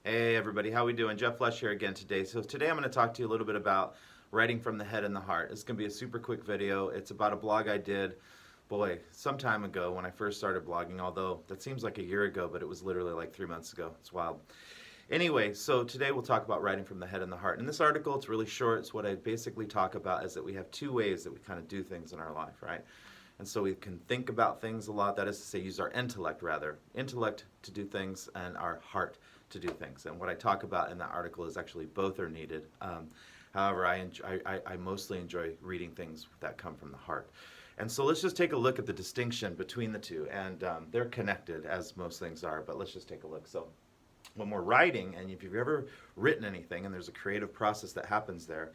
Hey everybody, how we doing? Jeff Flesh here again today. So today I'm going to talk to you a little bit about writing from the head and the heart. It's going to be a super quick video. It's about a blog I did, boy, some time ago when I first started blogging, although that seems like a year ago, but it was literally like 3 months ago. It's wild. Anyway, so today we'll talk about writing from the head and the heart. In this article, it's really short. It's what I basically talk about is that we have two ways that we kind of do things in our life, right? And so we can think about things a lot. That is to say, use our intellect rather. Intellect to do things and our heart to do things. And what I talk about in that article is actually both are needed. However, I mostly enjoy reading things that come from the heart. And so let's just take a look at the distinction between the two. And they're connected, as most things are, but let's just take a look. So when we're writing, and if you've ever written anything, and there's a creative process that happens there,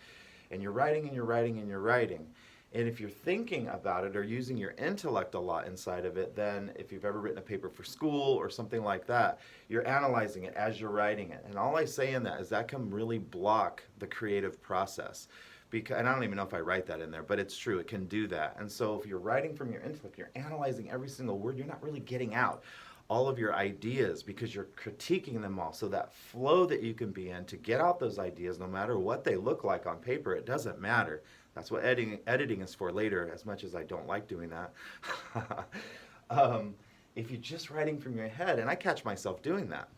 and you're writing and you're writing and you're writing, and if you're thinking about it or using your intellect a lot inside of it, then if you've ever written a paper for school or something like that, you're analyzing it as you're writing it. And all I say in that is that can really block the creative process. And I don't even know if I write that in there, but it's true, it can do that. And so if you're writing from your intellect, you're analyzing every single word, you're not really getting out all of your ideas because you're critiquing them all. So that flow that you can be in to get out those ideas, no matter what they look like on paper, it doesn't matter. That's what editing is for later, as much as I don't like doing that. If you're just writing from your head, and I catch myself doing that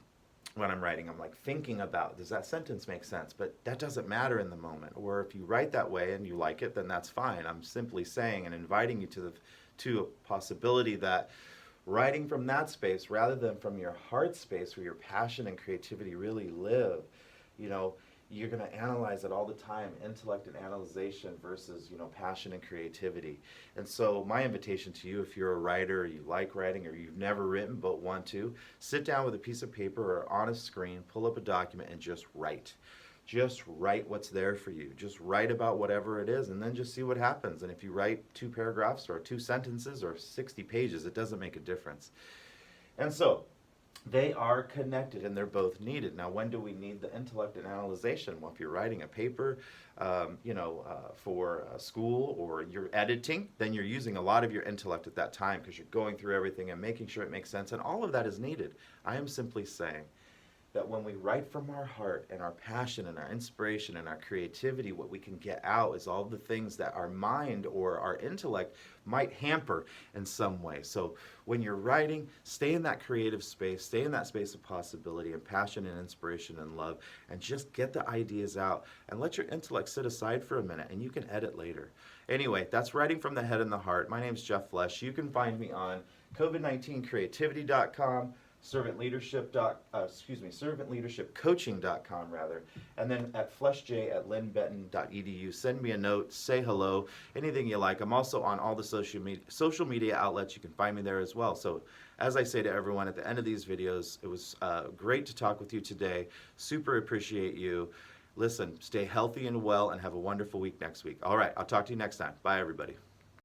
when I'm writing, I'm like thinking about, does that sentence make sense? But that doesn't matter in the moment. Or if you write that way and you like it, then that's fine. I'm simply saying and inviting you to a possibility that writing from that space rather than from your heart space where your passion and creativity really live, you're going to analyze it all the time, intellect and analyzation versus, passion and creativity. And so my invitation to you, if you're a writer, or you like writing, or you've never written but want to, sit down with a piece of paper or on a screen, pull up a document and just write. Just write what's there for you. Just write about whatever it is and then just see what happens. And if you write 2 paragraphs or 2 sentences or 60 pages, it doesn't make a difference. And so they are connected and they're both needed. Now, when do we need the intellect and analyzation? Well, if you're writing a paper, for school or you're editing, then you're using a lot of your intellect at that time because you're going through everything and making sure it makes sense. And all of that is needed. I am simply saying that when we write from our heart and our passion and our inspiration and our creativity, what we can get out is all the things that our mind or our intellect might hamper in some way. So when you're writing, stay in that creative space, stay in that space of possibility and passion and inspiration and love, and just get the ideas out and let your intellect sit aside for a minute and you can edit later. Anyway, that's writing from the head and the heart. My name's Jeff Flesh. You can find me on COVID19creativity.com, servantleadershipcoaching.com rather, and then at fleshj@lynbenton.edu. Send me a note, say hello, anything you like. I'm also on all the social media outlets. You can find me there as well. So as I say to everyone at the end of these videos, it was great to talk with you today. Super appreciate you. Listen, stay healthy and well and have a wonderful week next week. All right, I'll talk to you next time. Bye, everybody.